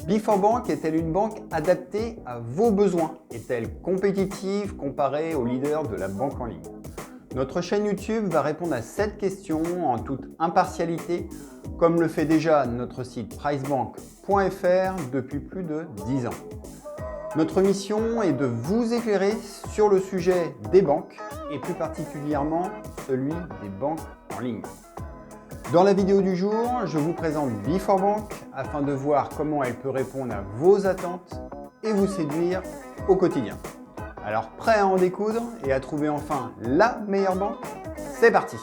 Before est-elle une banque adaptée à vos besoins? Est-elle compétitive comparée aux leaders de la banque en ligne? Notre chaîne YouTube va répondre à cette question en toute impartialité, comme le fait déjà notre site pricebank.fr depuis plus de 10 ans. Notre mission est de vous éclairer sur le sujet des banques et plus particulièrement celui des banques en ligne. Dans la vidéo du jour, je vous présente Before afin de voir comment elle peut répondre à vos attentes et vous séduire au quotidien. Alors prêt à en découdre et à trouver enfin la meilleure banque? C'est parti!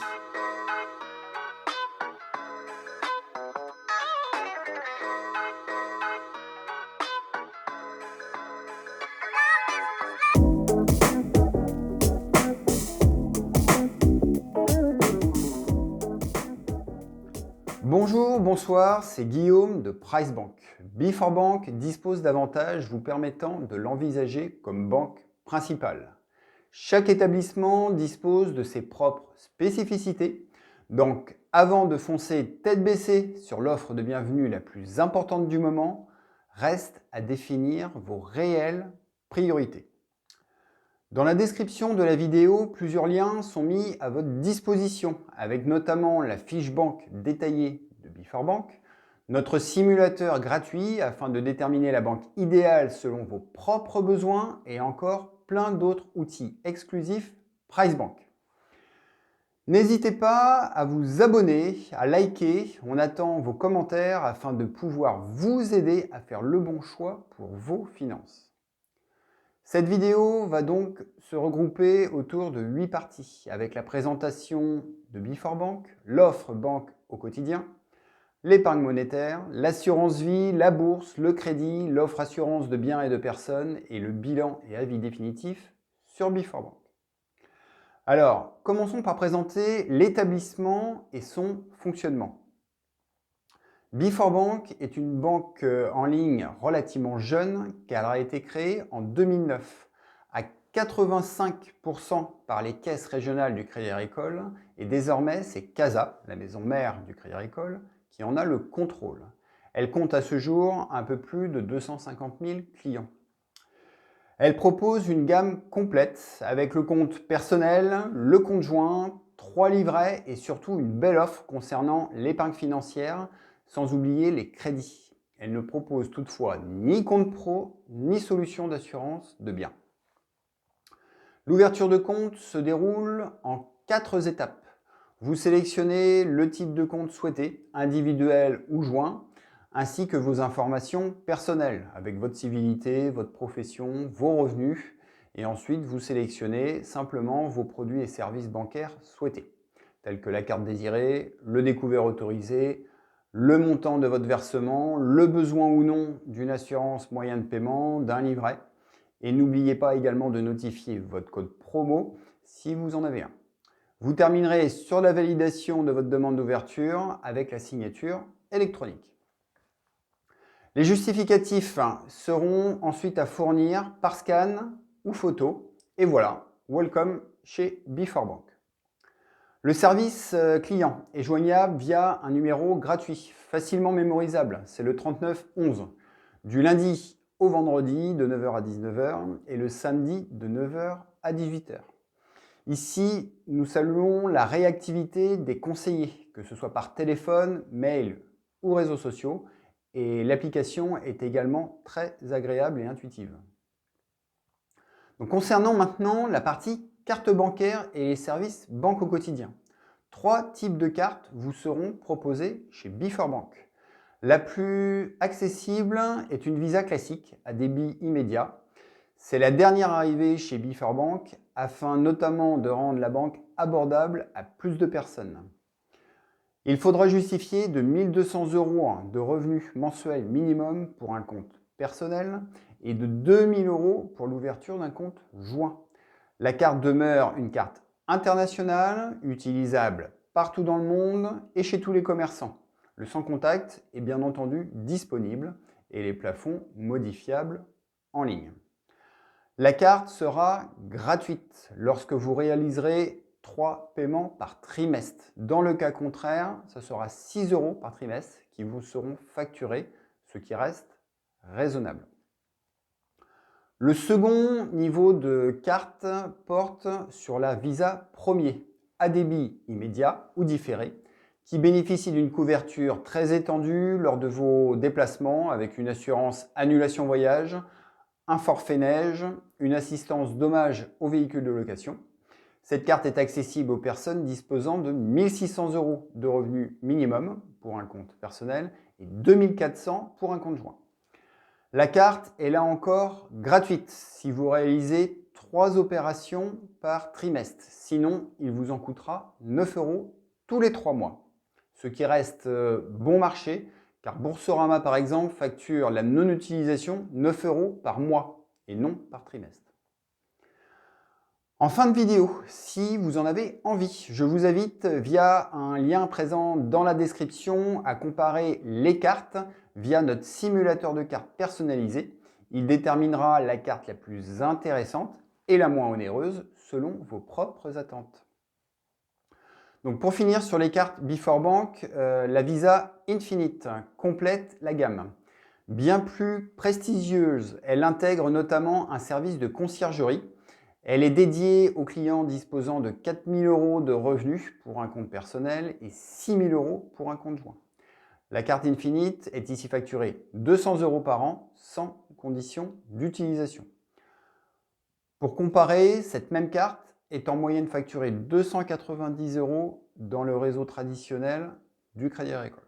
Bonjour, bonsoir, c'est Guillaume de Pricebank. Before dispose d'avantages vous permettant de l'envisager comme banque principale. Chaque établissement dispose de ses propres spécificités, donc avant de foncer tête baissée sur l'offre de bienvenue la plus importante du moment, reste à définir vos réelles priorités. Dans la description de la vidéo, plusieurs liens sont mis à votre disposition, avec notamment la fiche banque détaillée de Before notre simulateur gratuit afin de déterminer la banque idéale selon vos propres besoins et encore plein d'autres outils exclusifs Pricebank. N'hésitez pas à vous abonner, à liker, on attend vos commentaires afin de pouvoir vous aider à faire le bon choix pour vos finances. Cette vidéo va donc se regrouper autour de 8 parties, avec la présentation de Before l'offre banque au quotidien, l'épargne monétaire, l'assurance vie, la bourse, le crédit, l'offre assurance de biens et de personnes et le bilan et avis définitif sur Before Alors, commençons par présenter l'établissement et son fonctionnement. Before est une banque en ligne relativement jeune car elle a été créée en 2009 à 85% par les caisses régionales du Crédit Agricole et désormais c'est CASA, la maison mère du Crédit Agricole, qui en a le contrôle. Elle compte à ce jour un peu plus de 250 000 clients. Elle propose une gamme complète avec le compte personnel, le compte joint, 3 livrets et surtout une belle offre concernant l'épargne financière, sans oublier les crédits. Elle ne propose toutefois ni compte pro, ni solution d'assurance de biens. L'ouverture de compte se déroule en 4 étapes. Vous sélectionnez le type de compte souhaité, individuel ou joint, ainsi que vos informations personnelles, avec votre civilité, votre profession, vos revenus, et ensuite vous sélectionnez simplement vos produits et services bancaires souhaités, tels que la carte désirée, le découvert autorisé, le montant de votre versement, le besoin ou non d'une assurance moyen de paiement, d'un livret. Et n'oubliez pas également de notifier votre code promo si vous en avez un. Vous terminerez sur la validation de votre demande d'ouverture avec la signature électronique. Les justificatifs seront ensuite à fournir par scan ou photo. Et voilà, welcome chez Before Le service client est joignable via un numéro gratuit, facilement mémorisable, c'est le 3911, du lundi au vendredi de 9h à 19h et le samedi de 9h à 18h. Ici, nous saluons la réactivité des conseillers, que ce soit par téléphone, mail ou réseaux sociaux, et l'application est également très agréable et intuitive. Donc, concernant maintenant la partie carte bancaire et les services banque au quotidien. 3 types de cartes vous seront proposés chez Before La plus accessible est une Visa classique à débit immédiat. C'est la dernière arrivée chez Before afin notamment de rendre la banque abordable à plus de personnes. Il faudra justifier de 1 200 € de revenus mensuels minimum pour un compte personnel et de 2 000 € pour l'ouverture d'un compte joint. La carte demeure une carte internationale, utilisable partout dans le monde et chez tous les commerçants. Le sans contact est bien entendu disponible et les plafonds modifiables en ligne. La carte sera gratuite lorsque vous réaliserez 3 paiements par trimestre. Dans le cas contraire, ce sera 6 € par trimestre qui vous seront facturés, ce qui reste raisonnable. Le second niveau de carte porte sur la Visa Premier, à débit immédiat ou différé, qui bénéficie d'une couverture très étendue lors de vos déplacements avec une assurance annulation voyage, un forfait neige, une assistance dommage aux véhicules de location. Cette carte est accessible aux personnes disposant de 1 600 € de revenus minimum pour un compte personnel et 2 400 € pour un compte joint. La carte est là encore gratuite si vous réalisez 3 opérations par trimestre. Sinon, il vous en coûtera 9 € tous les 3 mois. Ce qui reste bon marché, car Boursorama par exemple facture la non-utilisation 9 € par mois et non par trimestre. En fin de vidéo, si vous en avez envie, je vous invite via un lien présent dans la description à comparer les cartes via notre simulateur de cartes personnalisé. Il déterminera la carte la plus intéressante et la moins onéreuse selon vos propres attentes. Donc pour finir sur les cartes Before Bank, la Visa Infinite complète la gamme. Bien plus prestigieuse, elle intègre notamment un service de conciergerie. Elle est dédiée aux clients disposant de 4 000 € de revenus pour un compte personnel et 6 000 € pour un compte joint. La carte Infinite est ici facturée 200 € par an sans condition d'utilisation. Pour comparer, cette même carte est en moyenne facturée 290 € dans le réseau traditionnel du Crédit Agricole.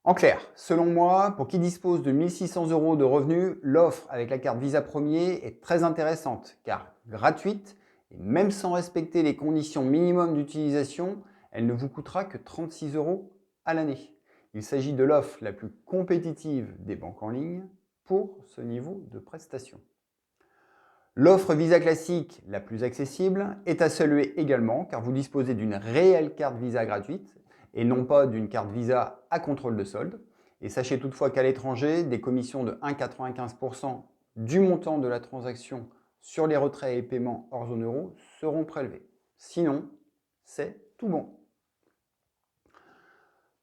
En clair, selon moi, pour qui dispose de 1 600 € de revenus, l'offre avec la carte Visa Premier est très intéressante car gratuite et même sans respecter les conditions minimum d'utilisation, elle ne vous coûtera que 36 € à l'année. Il s'agit de l'offre la plus compétitive des banques en ligne pour ce niveau de prestation. L'offre Visa classique la plus accessible est à saluer également car vous disposez d'une réelle carte Visa gratuite et non pas d'une carte Visa à contrôle de solde. Et sachez toutefois qu'à l'étranger, des commissions de 1,95 % du montant de la transaction sur les retraits et paiements hors zone euro seront prélevés. Sinon, c'est tout bon.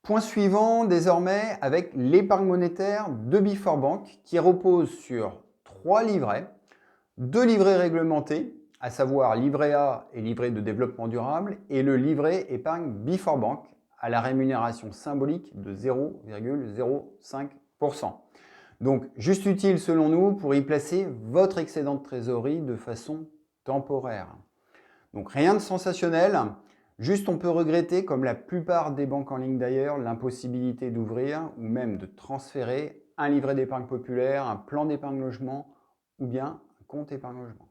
Point suivant désormais avec l'épargne monétaire de Before Bank qui repose sur 3 livrets, 2 livrets réglementés, à savoir livret A et livret de développement durable, et le livret épargne Before Bank à la rémunération symbolique de 0,05 %. Donc juste utile selon nous pour y placer votre excédent de trésorerie de façon temporaire. Donc rien de sensationnel, juste on peut regretter, comme la plupart des banques en ligne d'ailleurs, l'impossibilité d'ouvrir ou même de transférer un livret d'épargne populaire, un plan d'épargne logement ou bien un compte épargne logement.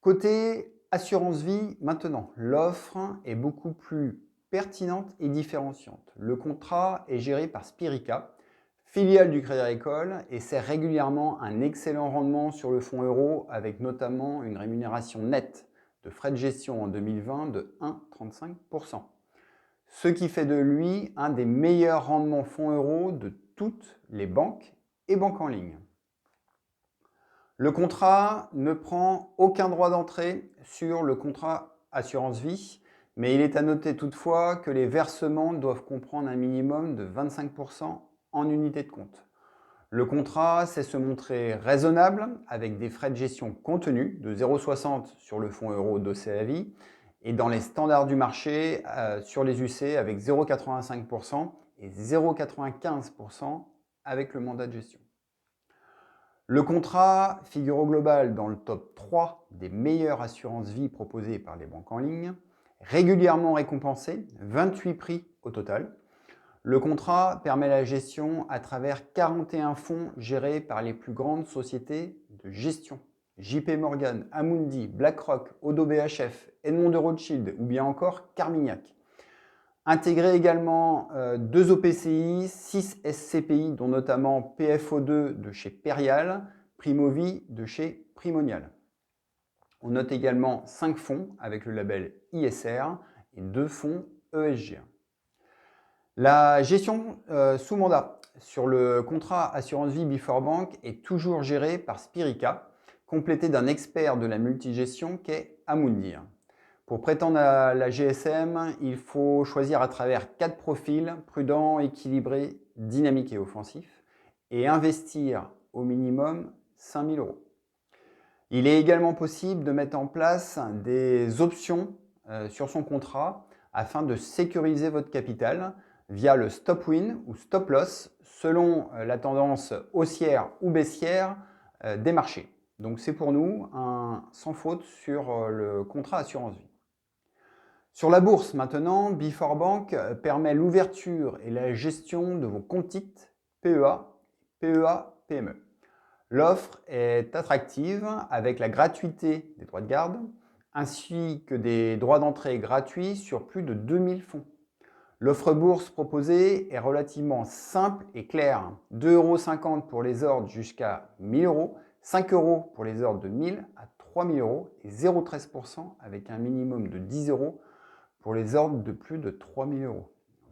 Côté assurance vie, maintenant, l'offre est beaucoup plus pertinente et différenciante. Le contrat est géré par Spirica, filiale du Crédit Agricole, et sert régulièrement un excellent rendement sur le fonds euro avec notamment une rémunération nette de frais de gestion en 2020 de 1,35 %. Ce qui fait de lui un des meilleurs rendements fonds euro de toutes les banques et banques en ligne. Le contrat ne prend aucun droit d'entrée sur le contrat assurance vie, mais il est à noter toutefois que les versements doivent comprendre un minimum de 25 % en unité de compte. Le contrat sait se montrer raisonnable avec des frais de gestion contenus de 0,60 € sur le fonds euro dossier à vie et dans les standards du marché sur les UC avec 0,85 % et 0,95 % avec le mandat de gestion. Le contrat figure au global dans le top 3 des meilleures assurances vie proposées par les banques en ligne, régulièrement récompensé, 28 prix au total. Le contrat permet la gestion à travers 41 fonds gérés par les plus grandes sociétés de gestion. JP Morgan, Amundi, BlackRock, Oddo BHF, Edmond de Rothschild ou bien encore Carmignac. Intégrer également 2 OPCI, 6 SCPI, dont notamment PFO2 de chez Perial, Primovie de chez Primonial. On note également 5 fonds avec le label ISR et 2 fonds ESG. La gestion sous mandat sur le contrat assurance vie Before Bank est toujours gérée par Spirica, complété d'un expert de la multigestion qu'est Amundi. Pour prétendre à la GSM, il faut choisir à travers 4 profils, prudents, équilibrés dynamique et offensif, et investir au minimum 5 000 €. Il est également possible de mettre en place des options sur son contrat afin de sécuriser votre capital via le stop win ou stop loss selon la tendance haussière ou baissière des marchés. Donc c'est pour nous un sans faute sur le contrat assurance vie. Sur la bourse maintenant, Before permet l'ouverture et la gestion de vos comptes titres PEA, PEA, PME. L'offre est attractive avec la gratuité des droits de garde ainsi que des droits d'entrée gratuits sur plus de 2000 fonds. L'offre bourse proposée est relativement simple et claire. 2,50 € pour les ordres jusqu'à 1 000 €, 5 € pour les ordres de 1 000 à 3 000 € et 0,13% avec un minimum de 10 € pour les ordres de plus de 3 000 €.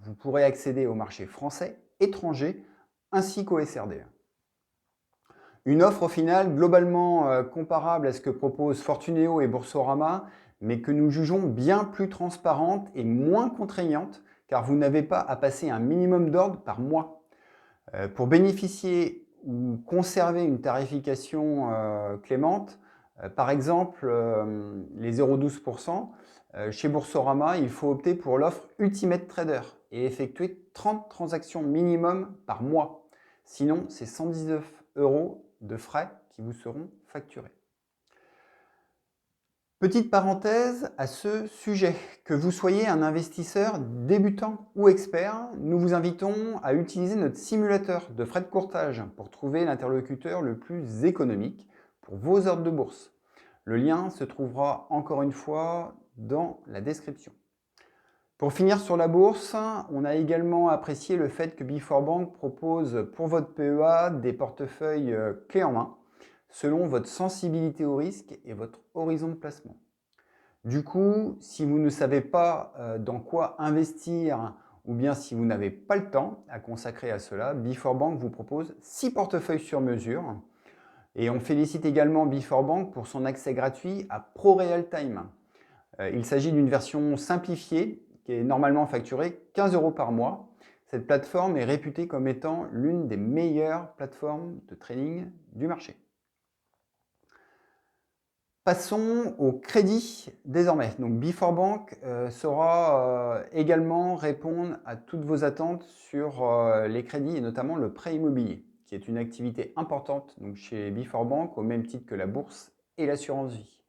Vous pourrez accéder au marché français, étranger ainsi qu'au SRD. Une offre au final globalement comparable à ce que proposent Fortuneo et Boursorama, mais que nous jugeons bien plus transparente et moins contraignante, car vous n'avez pas à passer un minimum d'ordre par mois. Pour bénéficier ou conserver une tarification clémente, par exemple les 0,12%, chez Boursorama, il faut opter pour l'offre Ultimate Trader et effectuer 30 transactions minimum par mois. Sinon, c'est 119 € de frais qui vous seront facturés. Petite parenthèse à ce sujet, que vous soyez un investisseur débutant ou expert, nous vous invitons à utiliser notre simulateur de frais de courtage pour trouver l'interlocuteur le plus économique pour vos ordres de bourse. Le lien se trouvera encore une fois dans la description. Pour finir sur la bourse, on a également apprécié le fait que Before propose pour votre PEA des portefeuilles clés en main selon votre sensibilité au risque et votre horizon de placement. Du coup, si vous ne savez pas dans quoi investir ou bien si vous n'avez pas le temps à consacrer à cela, Before vous propose 6 portefeuilles sur mesure. Et on félicite également Before pour son accès gratuit à ProRealTime. Il s'agit d'une version simplifiée qui est normalement facturée 15 € par mois. Cette plateforme est réputée comme étant l'une des meilleures plateformes de trading du marché. Passons au crédit désormais. Donc Before saura également répondre à toutes vos attentes sur les crédits et notamment le prêt immobilier, qui est une activité importante donc chez Before au même titre que la bourse et l'assurance vie.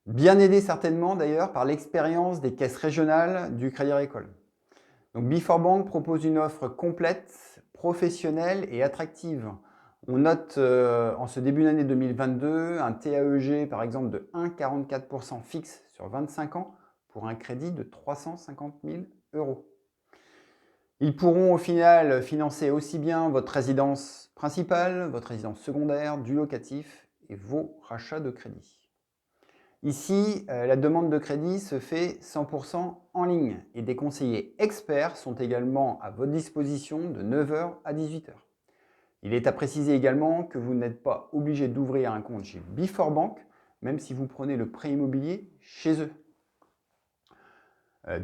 Bien aidé certainement d'ailleurs par l'expérience des caisses régionales du Crédit Agricole. Donc Before propose une offre complète, professionnelle et attractive. On note en ce début d'année 2022 un TAEG par exemple de 1,44% fixe sur 25 ans pour un crédit de 350 000 €. Ils pourront au final financer aussi bien votre résidence principale, votre résidence secondaire, du locatif et vos rachats de crédit. Ici, la demande de crédit se fait 100% en ligne et des conseillers experts sont également à votre disposition de 9 h à 18 h. Il est à préciser également que vous n'êtes pas obligé d'ouvrir un compte chez Before même si vous prenez le prêt immobilier chez eux.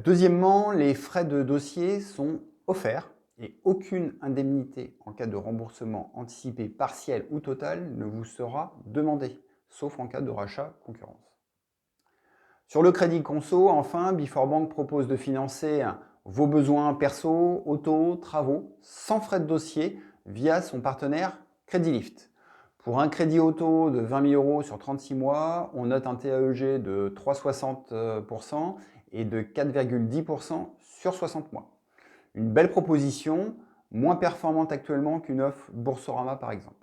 Deuxièmement, les frais de dossier sont offerts et aucune indemnité en cas de remboursement anticipé partiel ou total ne vous sera demandée, sauf en cas de rachat concurrence. Sur le crédit conso, enfin, Before propose de financer vos besoins perso, auto, travaux, sans frais de dossier via son partenaire Credilift. Pour un crédit auto de 20 000 € sur 36 mois, on note un TAEG de 3,60% et de 4,10% sur 60 mois. Une belle proposition, moins performante actuellement qu'une offre Boursorama par exemple.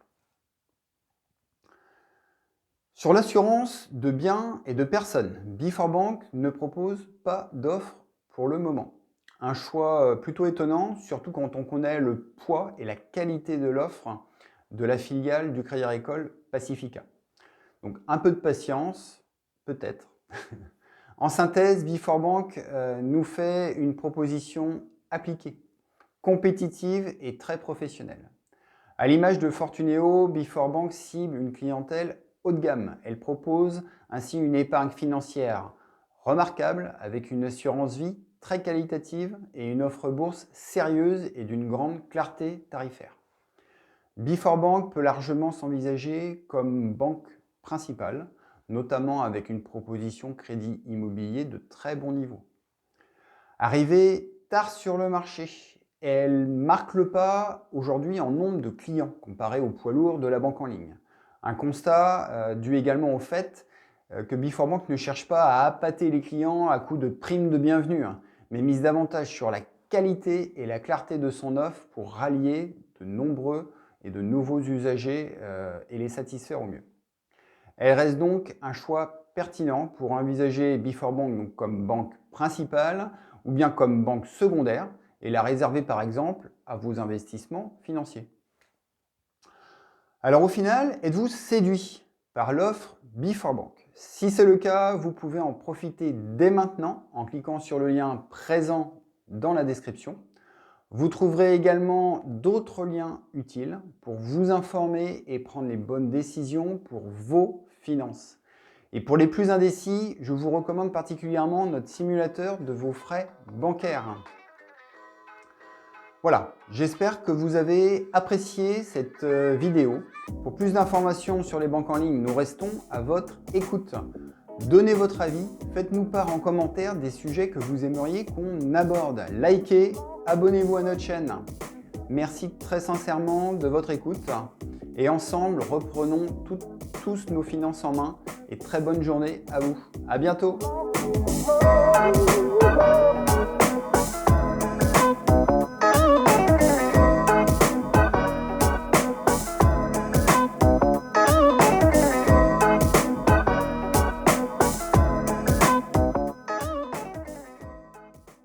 Sur l'assurance de biens et de personnes, Before ne propose pas d'offre pour le moment. Un choix plutôt étonnant, surtout quand on connaît le poids et la qualité de l'offre de la filiale du Crédit Agricole Pacifica. Donc un peu de patience, peut-être. En synthèse, Before nous fait une proposition appliquée, compétitive et très professionnelle. À l'image de Fortuneo, Before cible une clientèle haut de gamme. Elle propose ainsi une épargne financière remarquable avec une assurance vie très qualitative et une offre bourse sérieuse et d'une grande clarté tarifaire. Before peut largement s'envisager comme banque principale, notamment avec une proposition crédit immobilier de très bon niveau. Arrivée tard sur le marché, elle marque le pas aujourd'hui en nombre de clients comparé au poids lourd de la banque en ligne. Un constat dû également au fait que Before ne cherche pas à appâter les clients à coups de primes de bienvenue, mais mise davantage sur la qualité et la clarté de son offre pour rallier de nombreux et de nouveaux usagers et les satisfaire au mieux. Elle reste donc un choix pertinent pour envisager Before donc comme banque principale ou bien comme banque secondaire et la réserver par exemple à vos investissements financiers. Alors au final, êtes-vous séduit par l'offre Before? Si c'est le cas, vous pouvez en profiter dès maintenant en cliquant sur le lien présent dans la description. Vous trouverez également d'autres liens utiles pour vous informer et prendre les bonnes décisions pour vos finances. Et pour les plus indécis, je vous recommande particulièrement notre simulateur de vos frais bancaires. Voilà, j'espère que vous avez apprécié cette vidéo. Pour plus d'informations sur les banques en ligne, nous restons à votre écoute. Donnez votre avis, faites-nous part en commentaire des sujets que vous aimeriez qu'on aborde. Likez, abonnez-vous à notre chaîne. Merci très sincèrement de votre écoute et ensemble, reprenons tous nos finances en main et très bonne journée à vous. À bientôt.